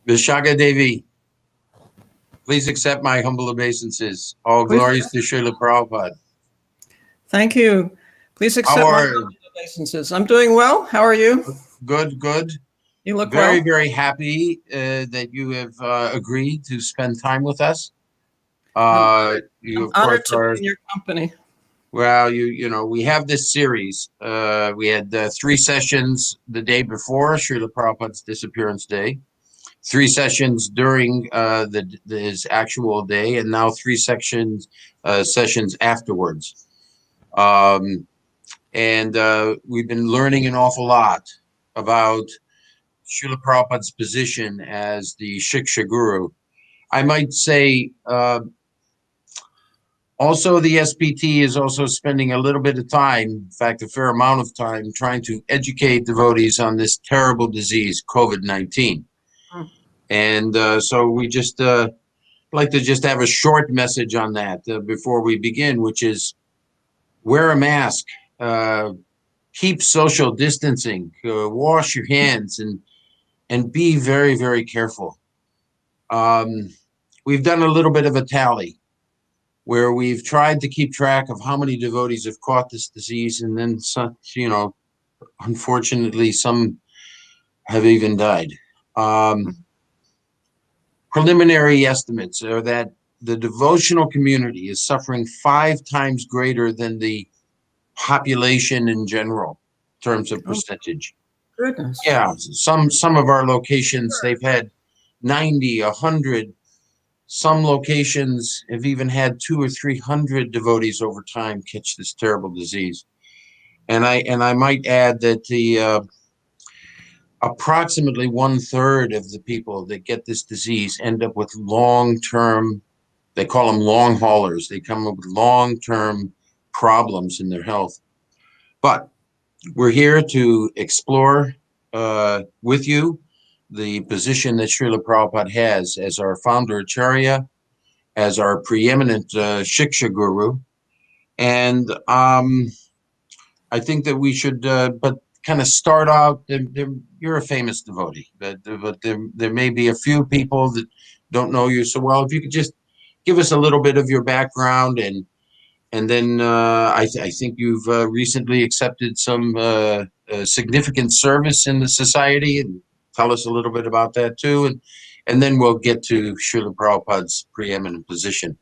Visakha Devi, please accept my humble obeisances. All glories to Srila Prabhupada. Thank you. Please accept my humble obeisances. I'm doing well. How are you? Good, good. You look very, well. very happy that you have agreed to spend time with us. You, I'm of honored course, to are be in your company. well. You know, we have this series. We had 3 sessions the day before Srila Prabhupada's Disappearance Day, 3 sessions during his actual day, and now 3 sessions afterwards. And we've been learning an awful lot about Srila Prabhupada's position as the Siksha Guru. I might say also the SPT is also spending a little bit of time, in fact, a fair amount of time, trying to educate devotees on this terrible disease, COVID-19. And so we just like to just have a short message on that before we begin, which is wear a mask, keep social distancing, wash your hands, and be very, very careful. We've done a little bit of a tally where we've tried to keep track of how many devotees have caught this disease, and then some, you know, unfortunately, some have even died. Preliminary estimates are that the devotional community is suffering 5 times greater than the population in general, in terms of percentage. Goodness. Yeah, some of our locations, they've had 90, 100. Some locations have even had 200 or 300 devotees over time catch this terrible disease. And I might add that the approximately 1/3 of the people that get this disease end up with long-term, they call them long haulers. They come up with long-term problems in their health. But we're here to explore with you the position that Srila Prabhupada has as our founder acharya, as our preeminent Siksha Guru. And I think that we should, but kind of start out, you're a famous devotee, but there may be a few people that don't know you so well. If you could just give us a little bit of your background, and then I think you've recently accepted some significant service in the society, and tell us a little bit about that too, and then we'll get to Srila Prabhupada's preeminent position.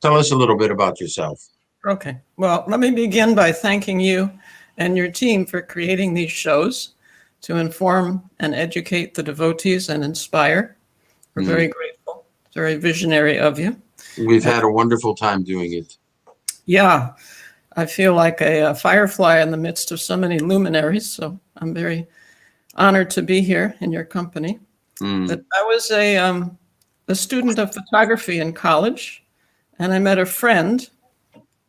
Tell us a little bit about yourself. Okay. Well, let me begin by thanking you and your team for creating these shows to inform and educate the devotees and inspire. We're very grateful. It's very visionary of you. We've had a wonderful time doing it. Yeah. I feel like a firefly in the midst of so many luminaries, so I'm very honored to be here in your company. But I was a student of photography in college, and I met a friend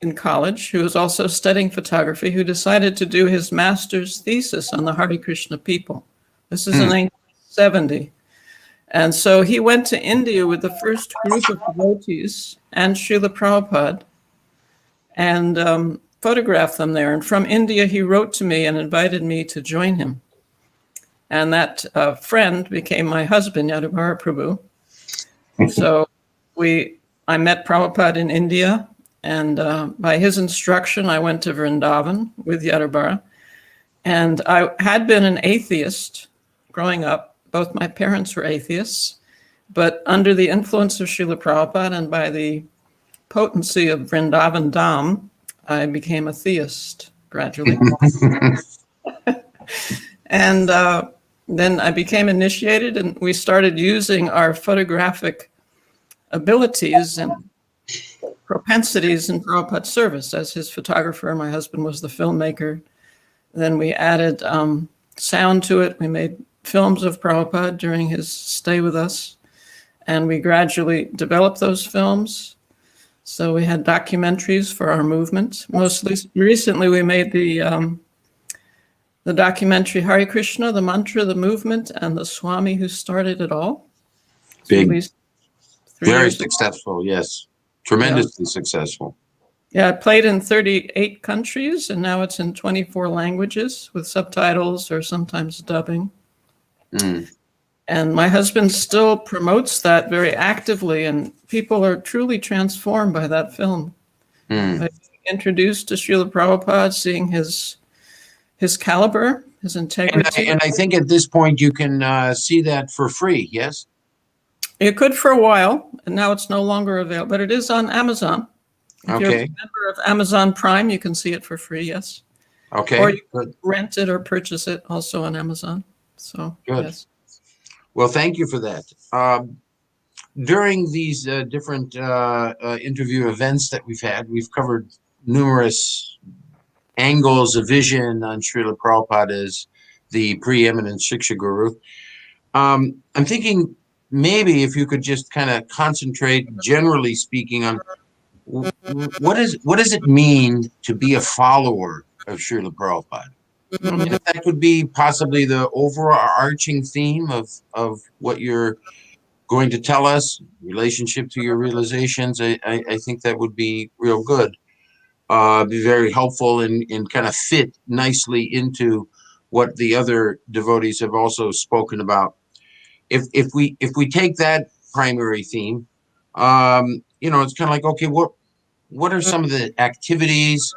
in college who was also studying photography, who decided to do his master's thesis on the Hare Krishna people. This is in 1970. And so he went to India with the first group of devotees and Srila Prabhupada and photographed them there. And from India, he wrote to me and invited me to join him. And that friend became my husband, Yadubara Prabhu. So I met Prabhupada in India. And by his instruction, I went to Vrindavan with Yadubara. And I had been an atheist growing up. Both my parents were atheists. But under the influence of Srila Prabhupada and by the potency of Vrindavan Dham, I became a theist gradually. And then I became initiated, and we started using our photographic abilities and propensities in Prabhupada's service. As his photographer, my husband was the filmmaker. Then we added sound to it. We made films of Prabhupada during his stay with us, and we gradually developed those films. So we had documentaries for our movement. Most recently, we made the documentary Hare Krishna, the mantra, the movement, and the Swami who started it all. Big, very successful, yes. Tremendously successful. Yeah, it played in 38 countries, and now it's in 24 languages with subtitles or sometimes dubbing. And my husband still promotes that very actively, and people are truly transformed by that film. Hmm. By being introduced to Srila Prabhupada, seeing his caliber, his integrity. And I think at this point you can see that for free, yes? You could for a while, and now it's no longer available, but it is on Amazon. If you're a Okay. member of Amazon Prime, you can see it for free, yes. Okay. Or you Good. can rent it or purchase it also on Amazon. So, Good. yes. Well, thank you for that. During these different interview events that we've covered numerous angles of vision on Srila Prabhupada as the preeminent Siksha Guru. I'm thinking maybe if you could just kind of concentrate, generally speaking, on what does it mean to be a follower of Srila Prabhupada? And if that could be possibly the overarching theme of what you're going to tell us, relationship to your realizations, I think that would be real good. Be very helpful and kind of fit nicely into what the other devotees have also spoken about. If we take that primary theme, it's kind of like, okay, what are some of the activities?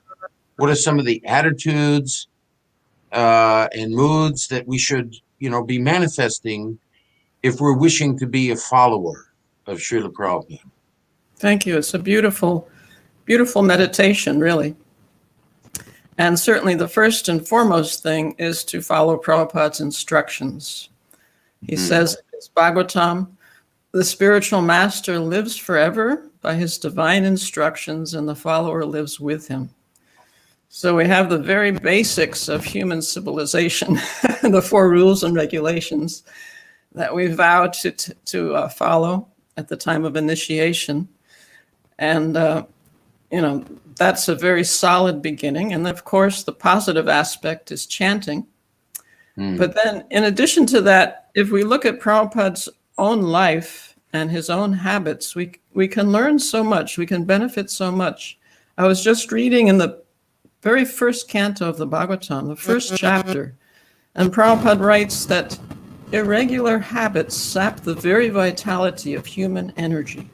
What are some of the attitudes and moods that we should, be manifesting if we're wishing to be a follower of Srila Prabhupada? Thank you. It's a beautiful, beautiful meditation, really. And certainly the first and foremost thing is to follow Prabhupada's instructions. He says in his Bhagavatam, the spiritual master lives forever by his divine instructions, and the follower lives with him. So we have the very basics of human civilization, the 4 rules and regulations that we vow to follow at the time of initiation. And, that's a very solid beginning. And of course, the positive aspect is chanting. But then in addition to that, if we look at Prabhupada's own life and his own habits, we can learn so much, we can benefit so much. I was just reading in the very first canto of the Bhagavatam, the first chapter, and Prabhupada writes that irregular habits sap the very vitality of human energy.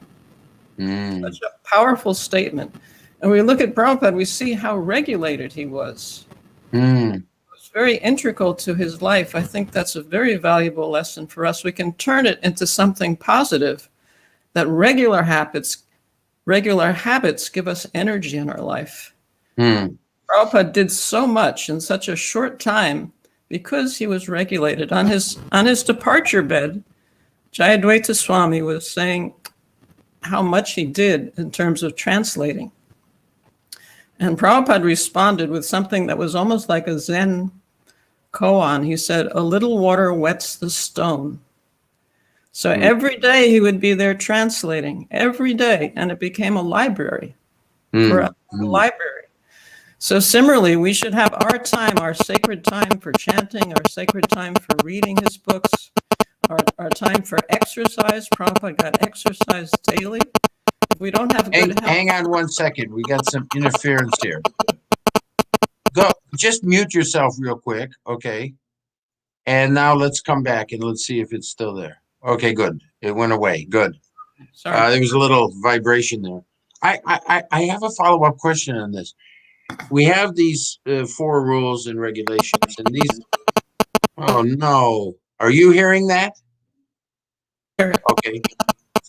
Such a powerful statement. And we look at Prabhupada, we see how regulated he was. It was very integral to his life. I think that's a very valuable lesson for us. We can turn it into something positive, that regular habits give us energy in our life. Prabhupada did so much in such a short time because he was regulated. On his departure bed, Jayadvaita Swami was saying how much he did in terms of translating. And Prabhupada responded with something that was almost like a Zen koan. He said, "A little water wets the stone." So every day he would be there translating, every day, and it became a library for us, a library. So similarly, we should have our time, our sacred time for chanting, our sacred time for reading his books, our time for exercise. Prabhupada got exercise daily. If we don't have good health. Hang on 1 second. We got some interference here. Go, just mute yourself real quick, okay? And now let's come back and let's see if it's still there. Okay, good. It went away. Good. Sorry. There was a little vibration there. I have a follow-up question on this. We have these 4 rules and regulations, and these. Oh no! Are you hearing that? Okay,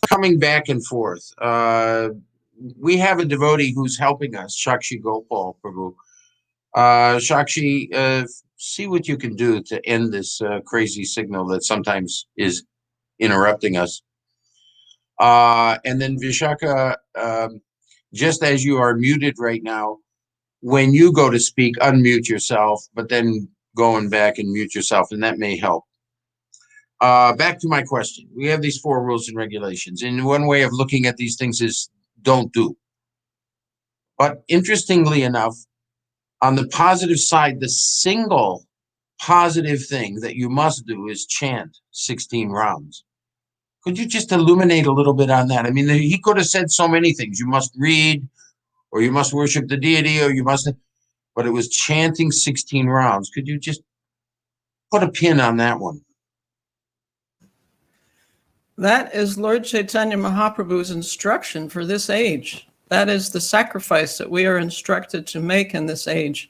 coming back and forth. We have a devotee who's helping us, Shakshi Gopal Prabhu. Shakshi, see what you can do to end this crazy signal that sometimes is interrupting us. And then Visakha, just as you are muted right now, when you go to speak, unmute yourself, but then going back and mute yourself, and that may help. Back to my question. We have these 4 rules and regulations, and one way of looking at these things is don't do. But interestingly enough, on the positive side, the single positive thing that you must do is chant 16 rounds. Could you just illuminate a little bit on that? I mean, he could have said so many things. You must read, or you must worship the deity, or you must, but it was chanting 16 rounds. Could you just put a pin on that one? That is Lord Chaitanya Mahaprabhu's instruction for this age. That is the sacrifice that we are instructed to make in this age.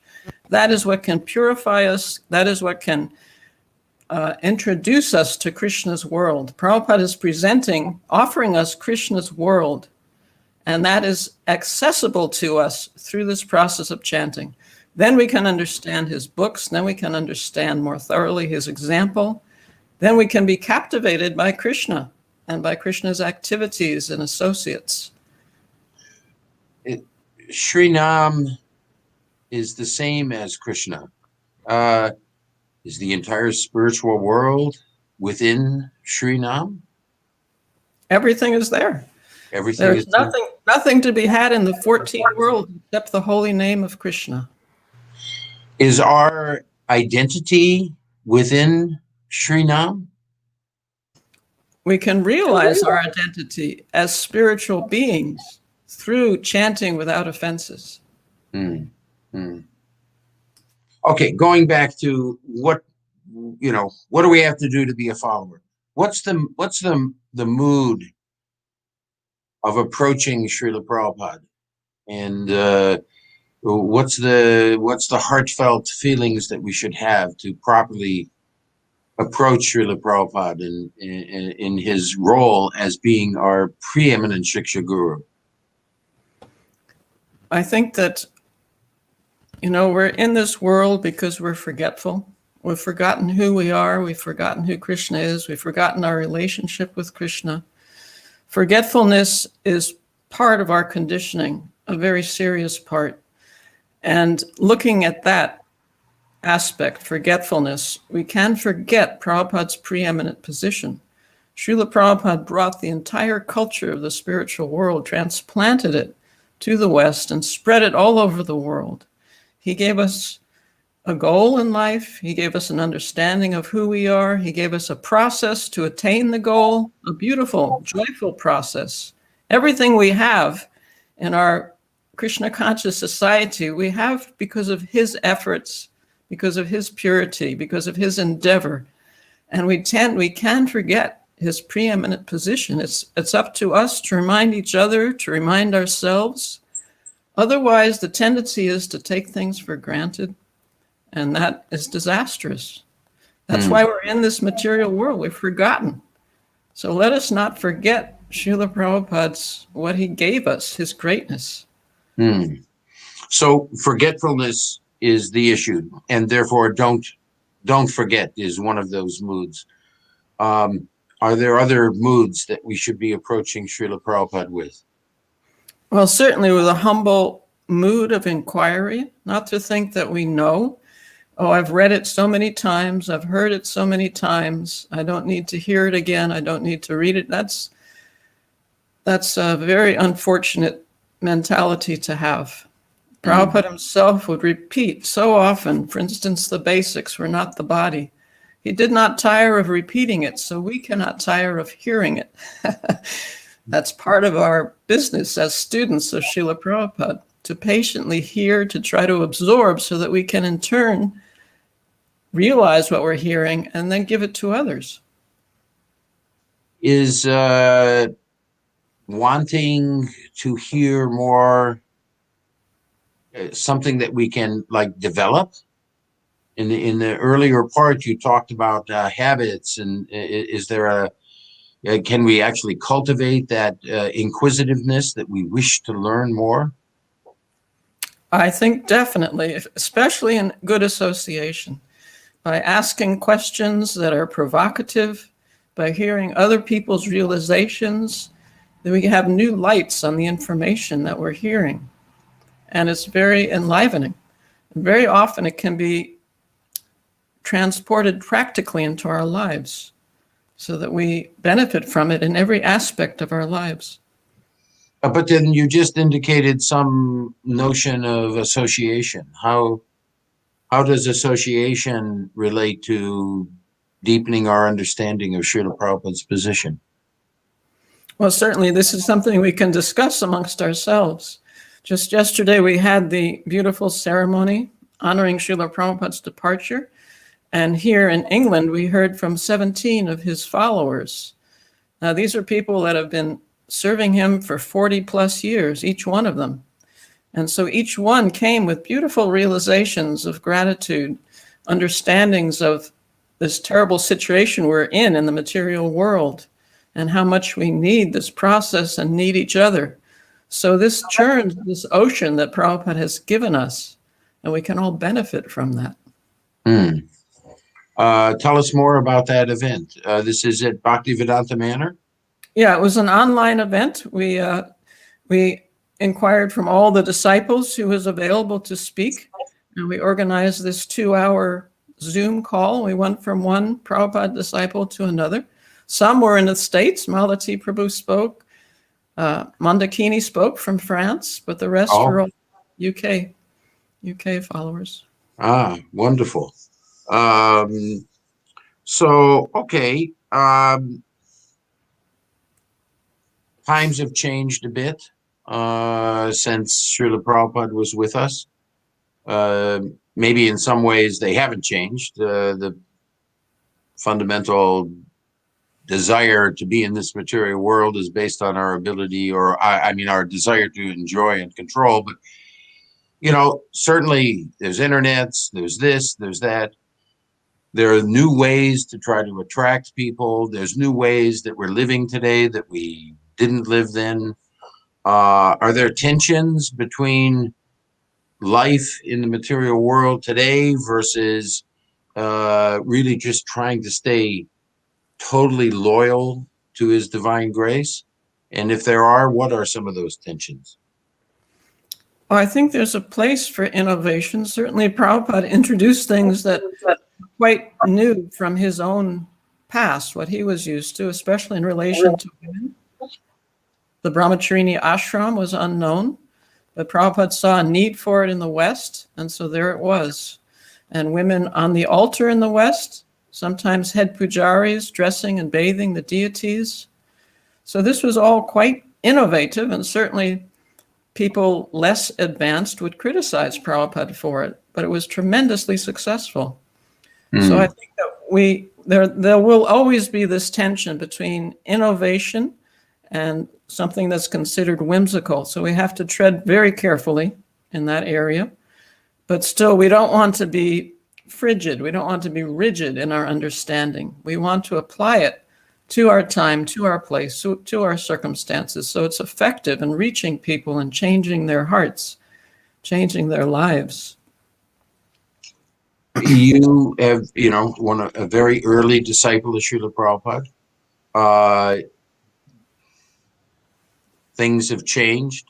That is what can purify us. That is what can introduce us to Krishna's world. Prabhupada is offering us Krishna's world, and that is accessible to us through this process of chanting. Then we can understand his books, then we can understand more thoroughly his example, then we can be captivated by Krishna and by Krishna's activities and associates. Srinam is the same as Krishna. Is the entire spiritual world within Srinam? Everything is there. Everything There's nothing to be had in the 14th world except the holy name of Krishna. Is our identity within Srinam? We can realize our identity as spiritual beings through chanting without offenses. Okay, going back to what do we have to do to be a follower? What's the mood of approaching Srila Prabhupada, and what's the heartfelt feelings that we should have to properly approach Srila Prabhupada in his role as being our preeminent Siksha Guru? I think that, we're in this world because we're forgetful. We've forgotten who we are. We've forgotten who Krishna is. We've forgotten our relationship with Krishna. Forgetfulness is part of our conditioning, a very serious part. And looking at that aspect, forgetfulness, we can forget Prabhupada's preeminent position. Srila Prabhupada brought the entire culture of the spiritual world, transplanted it to the West, and spread it all over the world. He gave us a goal in life. He gave us an understanding of who we are. He gave us a process to attain the goal, a beautiful, joyful process. Everything we have in our Krishna conscious society, we have because of his efforts, because of his purity, because of his endeavor. And we can forget his preeminent position. It's up to us to remind each other, to remind ourselves. Otherwise, the tendency is to take things for granted, and that is disastrous. That's why we're in this material world. We've forgotten. So let us not forget Srila Prabhupada's, what he gave us, his greatness. So forgetfulness is the issue, and therefore don't forget is one of those moods. Are there other moods that we should be approaching Srila Prabhupada with? Well, certainly with a humble mood of inquiry, not to think that we know. Oh, I've read it so many times. I've heard it so many times. I don't need to hear it again. I don't need to read it. That's a very unfortunate mentality to have. Prabhupada himself would repeat so often, for instance, the basics were not the body. He did not tire of repeating it, so we cannot tire of hearing it. That's part of our business as students of Srila Prabhupada, to patiently hear, to try to absorb so that we can in turn realize what we're hearing and then give it to others. Is wanting to hear more something that we can develop? In the earlier part, you talked about habits, and is there can we actually cultivate that inquisitiveness that we wish to learn more? I think definitely, especially in good association, by asking questions that are provocative, by hearing other people's realizations, then we can have new lights on the information that we're hearing. And it's very enlivening. And very often it can be transported practically into our lives so that we benefit from it in every aspect of our lives. But then you just indicated some notion of association. How does association relate to deepening our understanding of Srila Prabhupada's position? Well, certainly this is something we can discuss amongst ourselves. Just yesterday we had the beautiful ceremony honoring Srila Prabhupada's departure. And here in England, we heard from 17 of his followers. Now, these are people that have been serving him for 40 plus years, each one of them. And so each one came with beautiful realizations of gratitude, understandings of this terrible situation we're in the material world, and how much we need this process and need each other. So this churns this ocean that Prabhupada has given us, and we can all benefit from that. Tell us more about that event. This is at Bhaktivedanta Manor? Yeah, it was an online event. We inquired from all the disciples who was available to speak, and we organized this 2-hour Zoom call. We went from one Prabhupada disciple to another. Some were in the States. Malati Prabhu spoke. Mandakini spoke from France, but the rest were all UK followers. Ah, wonderful. So, okay. Times have changed a bit since Srila Prabhupada was with us. Maybe in some ways they haven't changed. The fundamental desire to be in this material world is based on our ability, or I mean, our desire to enjoy and control. But, you know, certainly there's internets, there's this, there's that. There are new ways to try to attract people. There's new ways that we're living today that we didn't live then. Are there tensions between life in the material world today versus really just trying to stay totally loyal to His Divine Grace? And if there are, what are some of those tensions? Well, I think there's a place for innovation. Certainly Prabhupada introduced things that are quite new from his own past, what he was used to, especially in relation to women. The Brahmacharini ashram was unknown, but Prabhupada saw a need for it in the West, and so there it was. And women on the altar in the West, sometimes head pujaris dressing and bathing the deities. So this was all quite innovative, and certainly people less advanced would criticize Prabhupada for it, but it was tremendously successful. So I think that there will always be this tension between innovation and something that's considered whimsical. So we have to tread very carefully in that area. But still, we don't want to be frigid. We don't want to be rigid in our understanding. We want to apply it to our time, to our place, to our circumstances, so it's effective in reaching people and changing their hearts, changing their lives. You have, you know, a very early disciple of Srila Prabhupada. Things have changed.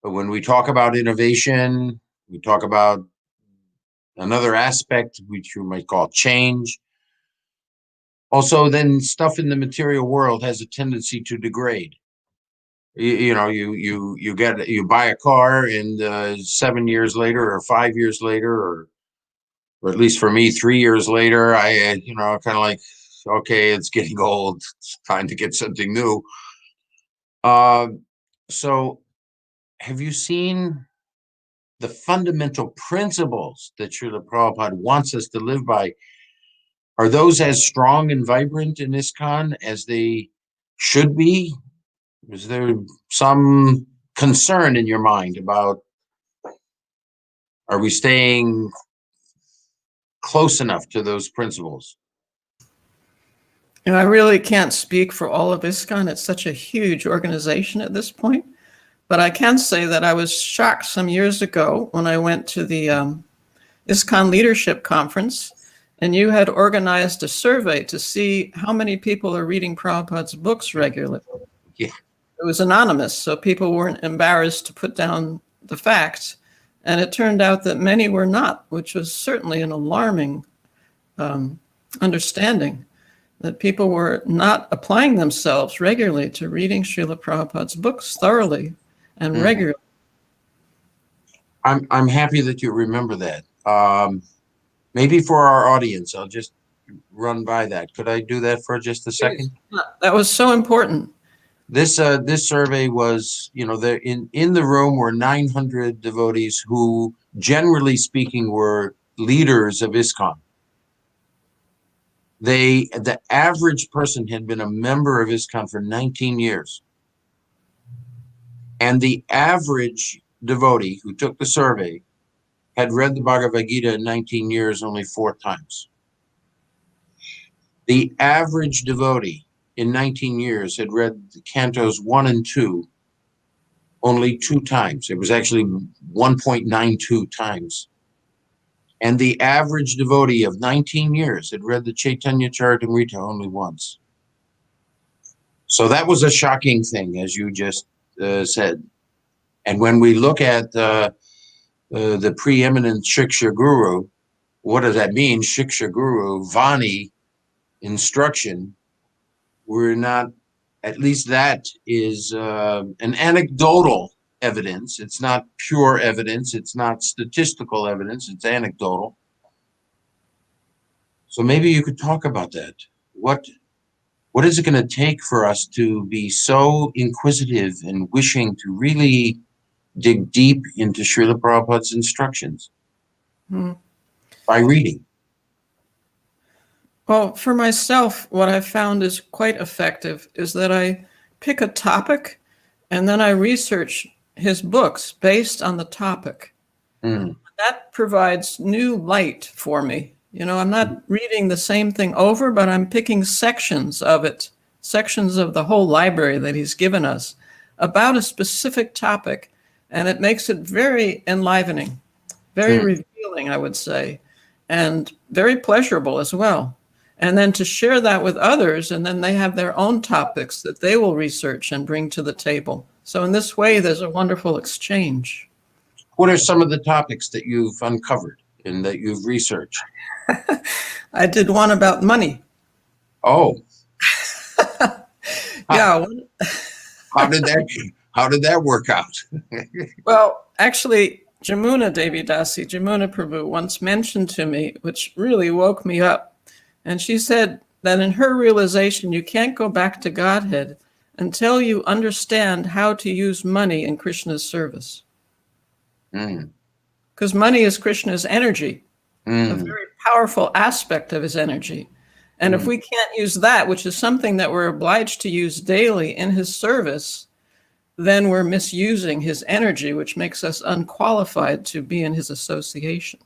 But when we talk about innovation, we talk about another aspect, which you might call change. Also, then stuff in the material world has a tendency to degrade. You know, you buy a car, and 7 years later, or 5 years later, or at least for me, 3 years later, I you know, kind of like, okay, it's getting old. It's time to get something new. So, have you seen the fundamental principles that Srila Prabhupada wants us to live by? Are those as strong and vibrant in ISKCON as they should be? Is there some concern in your mind about, are we staying close enough to those principles? And I really can't speak for all of ISKCON. It's such a huge organization at this point. But I can say that I was shocked some years ago when I went to the ISKCON Leadership Conference, and you had organized a survey to see how many people are reading Prabhupada's books regularly. Yeah. It was anonymous, so people weren't embarrassed to put down the facts. And it turned out that many were not, which was certainly an alarming understanding, that people were not applying themselves regularly to reading Srila Prabhupada's books thoroughly and regularly. I'm happy that you remember that. Maybe for our audience, I'll just run by that. Could I do that for just a second? That was so important. This survey was, you know, there in the room were 900 devotees who, generally speaking, were leaders of ISKCON. the average person had been a member of ISKCON for 19 years. And the average devotee who took the survey had read the Bhagavad Gita in 19 years only 4 times. The average devotee in 19 years had read the cantos 1 and 2 only 2 times. It was actually 1.92 times. And the average devotee of 19 years had read the Chaitanya Charitamrita only once. So that was a shocking thing, as you just said. And when we look at the preeminent Siksha Guru, what does that mean? Siksha Guru, Vani, instruction. We're not, at least that is an anecdotal evidence. It's not pure evidence. It's not statistical evidence. It's anecdotal. So maybe you could talk about that. What is it going to take for us to be so inquisitive and wishing to really dig deep into Srila Prabhupada's instructions by reading? Well, for myself, what I've found is quite effective is that I pick a topic and then I research his books based on the topic. That provides new light for me. You know, I'm not reading the same thing over, but I'm picking sections of it, sections of the whole library that he's given us about a specific topic. And it makes it very enlivening, very revealing, I would say, and very pleasurable as well. And then to share that with others, and then they have their own topics that they will research and bring to the table. So in this way, there's a wonderful exchange. What are some of the topics that you've uncovered and that you've researched? I did one about money. Oh. Yeah. How did that work out? Well, actually, Jamuna Devi Dasi, Jamuna Prabhu, once mentioned to me, which really woke me up. And she said that in her realization, you can't go back to Godhead until you understand how to use money in Krishna's service. Because money is Krishna's energy, a very powerful aspect of his energy. And if we can't use that, which is something that we're obliged to use daily in his service, then we're misusing his energy, which makes us unqualified to be in his association.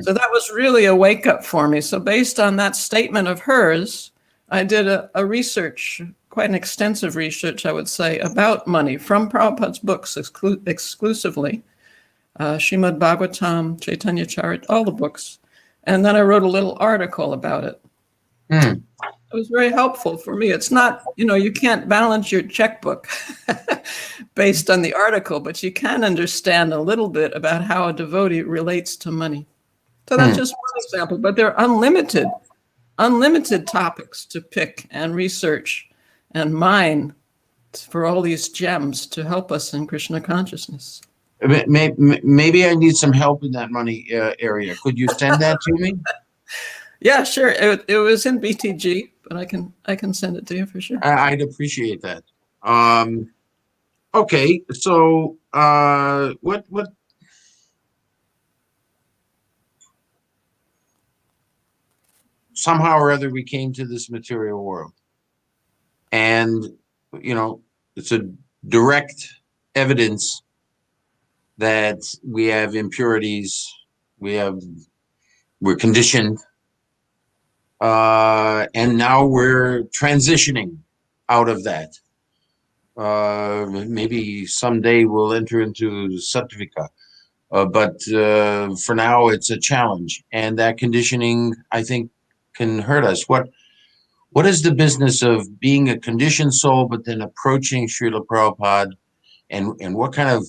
So that was really a wake-up for me. So based on that statement of hers, I did a research, quite an extensive research, I would say, about money from Prabhupada's books exclusively, Srimad Bhagavatam, Chaitanya Charit, all the books. And then I wrote a little article about it. It was very helpful for me. It's not, you can't balance your checkbook based on the article, but you can understand a little bit about how a devotee relates to money. So that's just one example, but there are unlimited topics to pick and research and mine for all these gems to help us in Krishna consciousness. Maybe I need some help in that money area. Could you send that to me? Yeah, sure. It was in BTG, but I can send it to you for sure. I'd appreciate that. Okay, so what? Somehow or other, we came to this material world, and it's a direct evidence that we have impurities. We're conditioned. And now we're transitioning out of that. Maybe someday we'll enter into Sattvika. But for now, it's a challenge. And that conditioning, I think, can hurt us. What is the business of being a conditioned soul, but then approaching Srila Prabhupada? And what kind of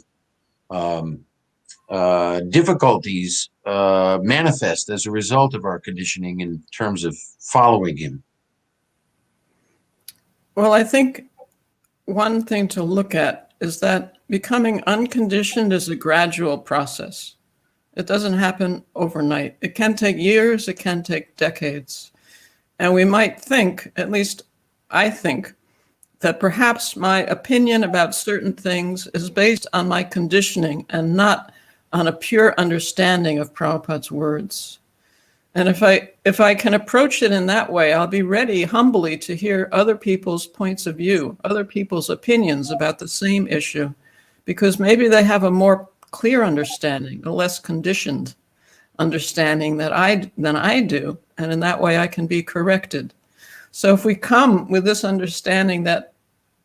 difficulties manifest as a result of our conditioning in terms of following him? Well, I think one thing to look at is that becoming unconditioned is a gradual process. It doesn't happen overnight. It can take years, it can take decades. And we might think, at least I think, that perhaps my opinion about certain things is based on my conditioning and not on a pure understanding of Prabhupada's words. And if I can approach it in that way, I'll be ready humbly to hear other people's points of view, other people's opinions about the same issue, because maybe they have a more clear understanding, a less conditioned understanding than I do, and in that way I can be corrected. So if we come with this understanding that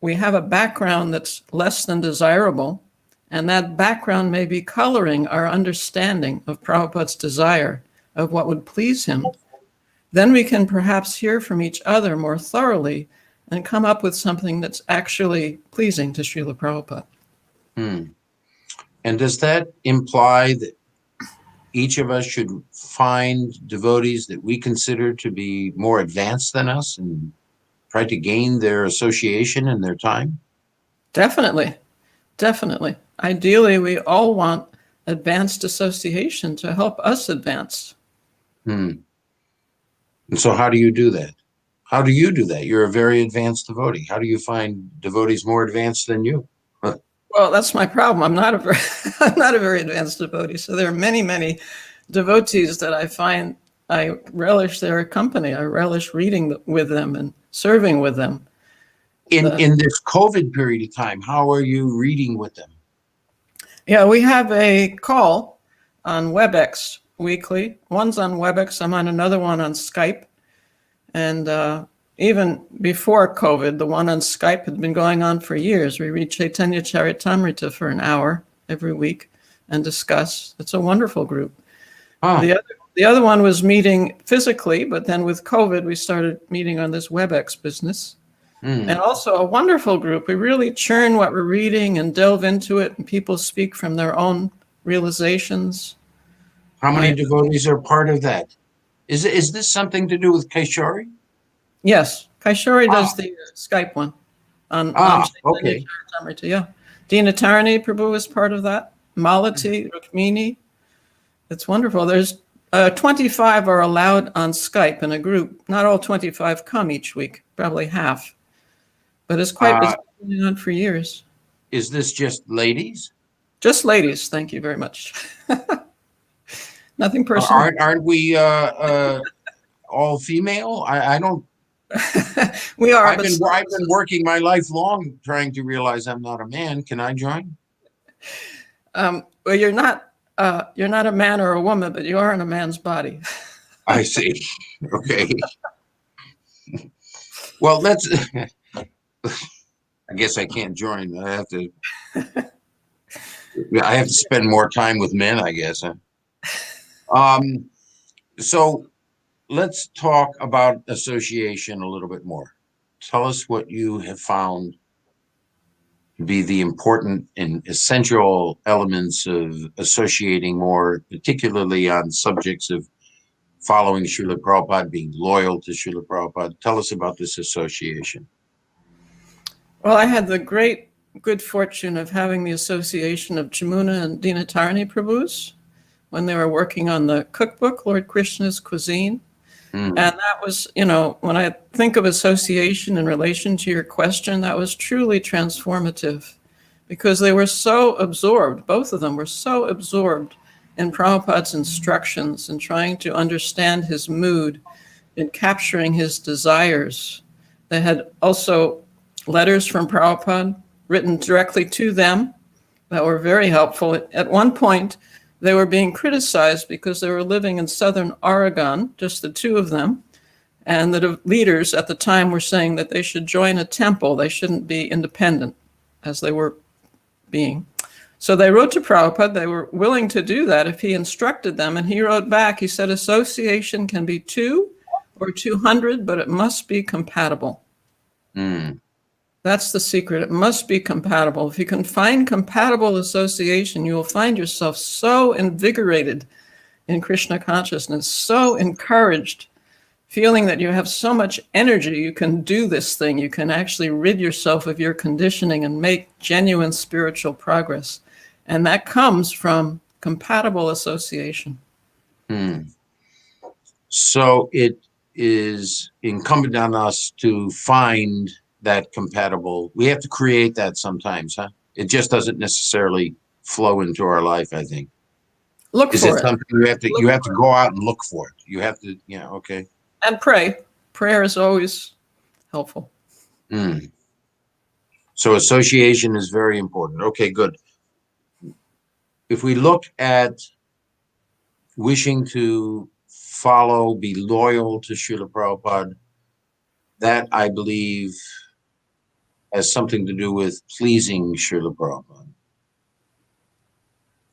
we have a background that's less than desirable, and that background may be coloring our understanding of Prabhupada's desire of what would please him, then we can perhaps hear from each other more thoroughly and come up with something that's actually pleasing to Srila Prabhupada. And does that imply that each of us should find devotees that we consider to be more advanced than us and try to gain their association and their time? Definitely. Definitely. Ideally, we all want advanced association to help us advance. And so how do you do that? How do you do that? You're a very advanced devotee. How do you find devotees more advanced than you? Well, that's my problem. I'm not a very advanced devotee. So there are many, many devotees that I find I relish their company. I relish reading with them and serving with them. In this COVID period of time, how are you reading with them? Yeah, we have a call on WebEx weekly. One's on WebEx. I'm on another one on Skype. And even before COVID, the one on Skype had been going on for years. We read Chaitanya Charitamrita for an hour every week and discuss. It's a wonderful group. The other one was meeting physically, but then with COVID, we started meeting on this WebEx business. And also a wonderful group. We really churn what we're reading and delve into it, and people speak from their own realizations. How many devotees are part of that? Is this something to do with Kaishori? Yes, Kaishori does the Skype one on okay. Yeah, Dina Tarani Prabhu is part of that. Malati, Rukmini. It's wonderful. There's 25 are allowed on Skype in a group. Not all 25 come each week, probably half. But it's been going on for years. Is this just ladies? Just ladies, thank you very much. Nothing personal. Aren't we all female? I don't. We are. I've been working my life long trying to realize I'm not a man. Can I join? Well, you're not a man or a woman, but you are in a man's body. I see. Okay. Well, let's. I guess I can't join. I have to spend more time with men, I guess. So let's talk about association a little bit more. Tell us what you have found to be the important and essential elements of associating more, particularly on subjects of following Srila Prabhupada, being loyal to Srila Prabhupada. Tell us about this association. Well, I had the good fortune of having the association of Jamuna and Dina Tarani Prabhus when they were working on the cookbook, Lord Krishna's Cuisine. And that was, when I think of association in relation to your question, that was truly transformative because they were so absorbed, both of them were so absorbed in Prabhupada's instructions and trying to understand his mood in capturing his desires. They had also letters from Prabhupada written directly to them that were very helpful. At one point, they were being criticized because they were living in southern Oregon, just the two of them, and the leaders at the time were saying that they should join a temple. They shouldn't be independent, as they were being. So they wrote to Prabhupada. They were willing to do that if he instructed them, and he wrote back. He said, association can be 2 or 200, but it must be compatible. That's the secret. It must be compatible. If you can find compatible association, you will find yourself so invigorated in Krishna consciousness, so encouraged, feeling that you have so much energy, you can do this thing. You can actually rid yourself of your conditioning and make genuine spiritual progress. And that comes from compatible association. So it is incumbent on us to find that compatible. We have to create that sometimes, huh? It just doesn't necessarily flow into our life, I think. Look Is it for it. something you have to go out and look for it? You have to, yeah, okay. And pray. Prayer is always helpful. So association is very important. Okay, good. If we look at wishing to follow, be loyal to Srila Prabhupada, that I believe has something to do with pleasing Srila Prabhupada.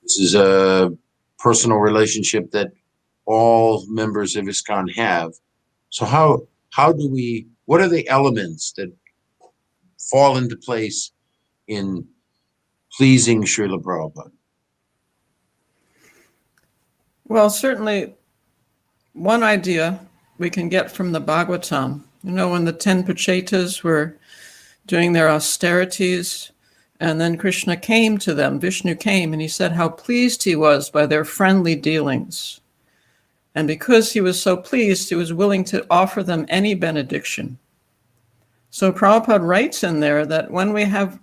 This is a personal relationship that all members of ISKCON have. So how do we, what are the elements that fall into place in pleasing Srila Prabhupada? Well, certainly one idea we can get from the Bhagavatam. You know, when the 10 Pachetas were doing their austerities, and then Krishna came to them, Vishnu came, and he said how pleased he was by their friendly dealings. And because he was so pleased, he was willing to offer them any benediction. So Prabhupada writes in there that when we have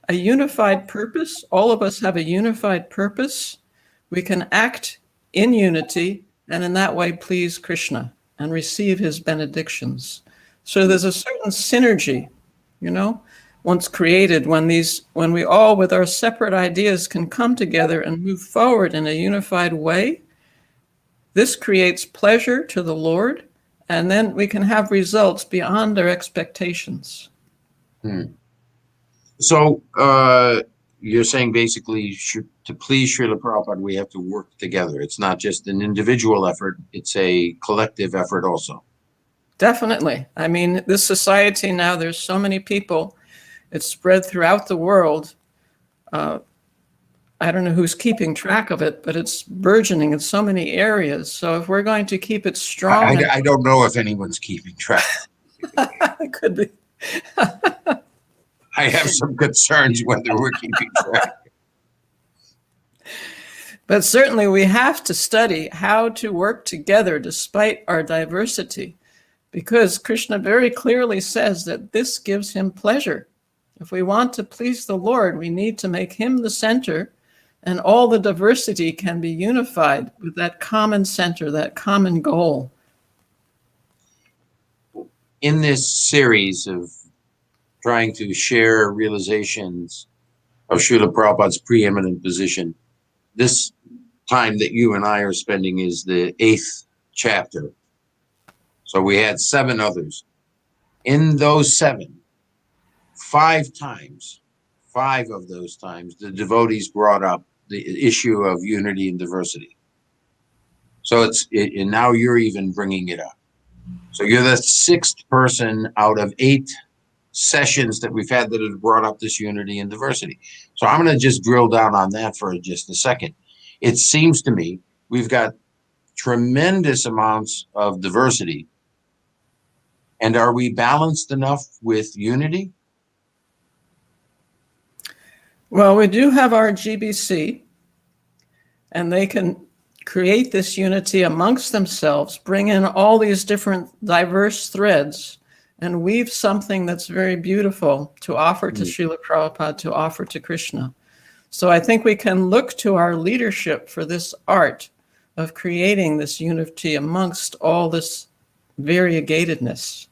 a unified purpose, all of us have a unified purpose, we can act in unity and in that way please Krishna and receive his benedictions. So there's a certain synergy, you know, once created when we all with our separate ideas can come together and move forward in a unified way. This creates pleasure to the Lord, and then we can have results beyond our expectations. So you're saying basically to please Srila Prabhupada, we have to work together. It's not just an individual effort, it's a collective effort also. Definitely. I mean, this society now, there's so many people, it's spread throughout the world. I don't know who's keeping track of it, but it's burgeoning in so many areas. So if we're going to keep it strong... I don't know if anyone's keeping track. It could be. I have some concerns whether we're keeping track. But certainly we have to study how to work together despite our diversity, because Krishna very clearly says that this gives him pleasure. If we want to please the Lord, we need to make him the center, and all the diversity can be unified with that common center, that common goal. In this series of trying to share realizations of Srila Prabhupada's preeminent position, this time that you and I are spending is the 8th chapter. So we had 7 others. In those 7, 5 of those times, the devotees brought up the issue of unity and diversity. So and now you're even bringing it up. So you're the 6th person out of 8 sessions that we've had that have brought up this unity and diversity. So I'm going to just drill down on that for just a second. It seems to me we've got tremendous amounts of diversity. And are we balanced enough with unity? Well, we do have our GBC, and they can create this unity amongst themselves, bring in all these different diverse threads, and weave something that's very beautiful to offer to Srila Prabhupada, to offer to Krishna. So I think we can look to our leadership for this art of creating this unity amongst all this variegatedness.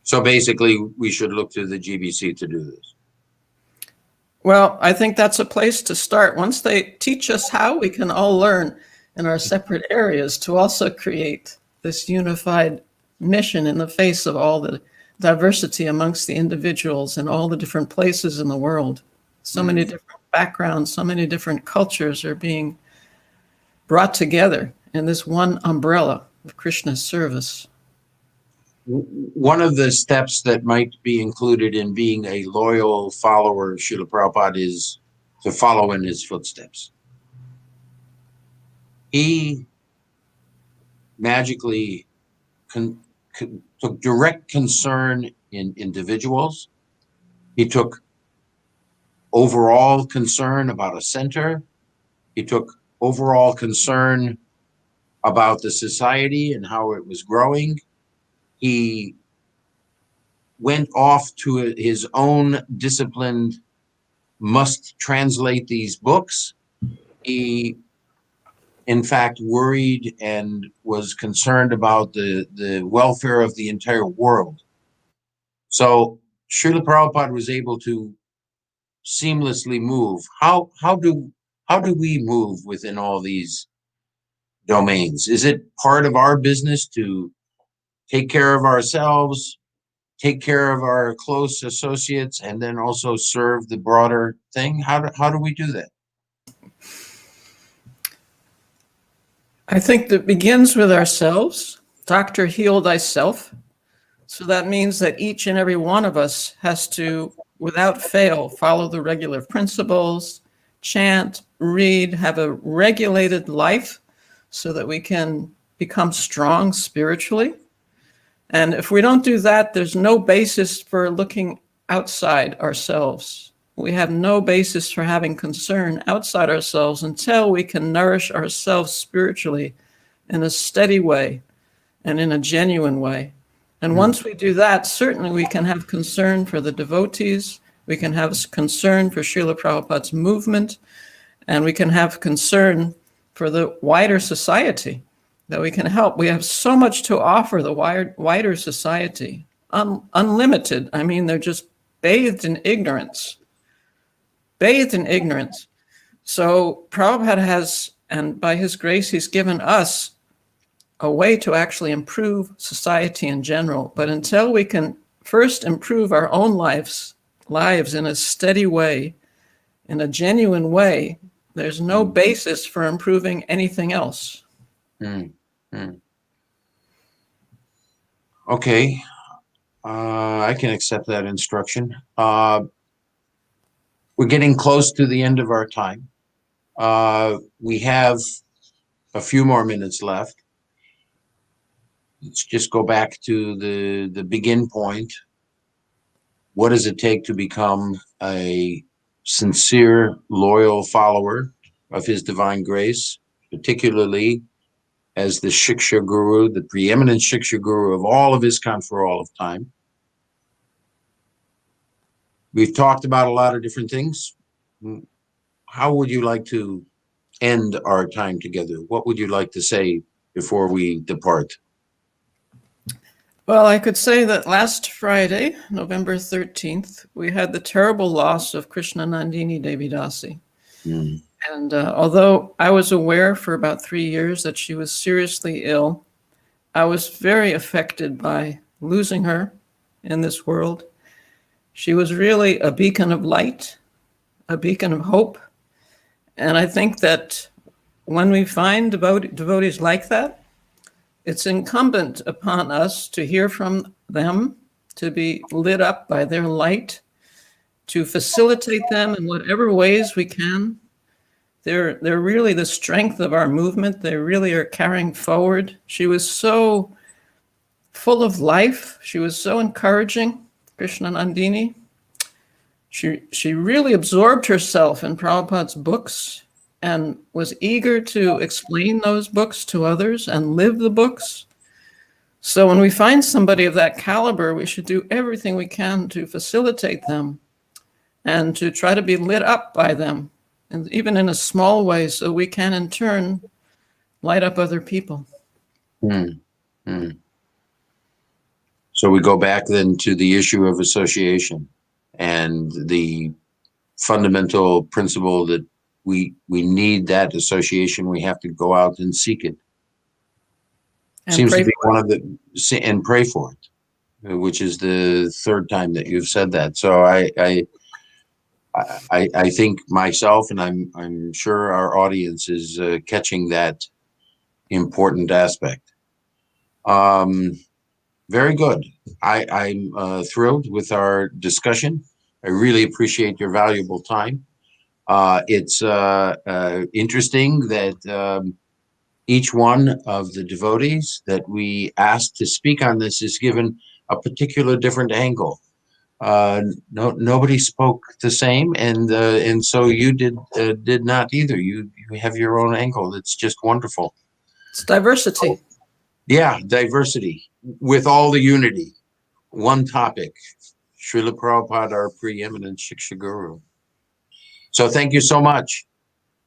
So basically, we should look to the GBC to do this. Well, I think that's a place to start. Once they teach us how, we can all learn in our separate areas to also create this unified mission in the face of all the diversity amongst the individuals in all the different places in the world. So many different backgrounds, so many different cultures are being brought together in this one umbrella of Krishna's service. One of the steps that might be included in being a loyal follower of Srila Prabhupada is to follow in his footsteps. He magically took direct concern in individuals. He took overall concern about a center. He took overall concern about the society and how it was growing. He went off to his own disciplined, must translate these books. he, in fact, worried and was concerned about the welfare of the entire world. So Srila Prabhupada was able to seamlessly move. How do we move within all these domains? Is it part of our business to take care of ourselves, take care of our close associates, and then also serve the broader thing? How do we do that? I think that begins with ourselves. Doctor, heal thyself. So that means that each and every one of us has to, without fail, follow the regular principles, chant, read, have a regulated life so that we can become strong spiritually. And if we don't do that, there's no basis for looking outside ourselves. We have no basis for having concern outside ourselves until we can nourish ourselves spiritually in a steady way and in a genuine way. And once we do that, certainly we can have concern for the devotees, we can have concern for Srila Prabhupada's movement, and we can have concern for the wider society that we can help. We have so much to offer the wider society, unlimited. I mean, they're just bathed in ignorance. Bathed in ignorance. So Prabhupada has, and by his grace, he's given us a way to actually improve society in general. But until we can first improve our own lives in a steady way, in a genuine way, there's no basis for improving anything else. Okay, I can accept that instruction. We're getting close to the end of our time. We have a few more minutes left. Let's just go back to the begin point. What does it take to become a sincere, loyal follower of His Divine Grace, particularly as the Siksha Guru, the preeminent Siksha Guru of all of ISKCON for all of time? We've talked about a lot of different things. How would you like to end our time together? What would you like to say before we depart? Well, I could say that last Friday, November 13th, we had the terrible loss of Krishnanandini Devi Dasi. And although I was aware for about 3 years that she was seriously ill, I was very affected by losing her in this world. She was really a beacon of light, a beacon of hope. And I think that when we find devotees like that, it's incumbent upon us to hear from them, to be lit up by their light, to facilitate them in whatever ways we can. They're really the strength of our movement. They really are carrying forward. She was so full of life. She was so encouraging, Krishnanandini. She really absorbed herself in Prabhupada's books and was eager to explain those books to others and live the books. So when we find somebody of that caliber, we should do everything we can to facilitate them and to try to be lit up by them, and even in a small way, so we can in turn light up other people. So we go back then to the issue of association and the fundamental principle that we need that association. We have to go out and seek it. And Seems to be for one of the, and pray for it, which is the third time that you've said that. So I think myself, and I'm sure our audience is catching that important aspect. Very good. I'm thrilled with our discussion. I really appreciate your valuable time. It's interesting that each one of the devotees that we asked to speak on this is given a particular different angle. Nobody spoke the same, and so you did not either. You have your own angle. It's just wonderful. It's diversity. Yeah, diversity with all the unity. One topic. Srila Prabhupada, our preeminent Siksha Guru. So thank you so much.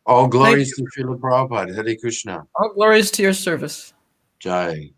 All glories to Srila Prabhupada. Hare Krishna. All glories to your service. Jai.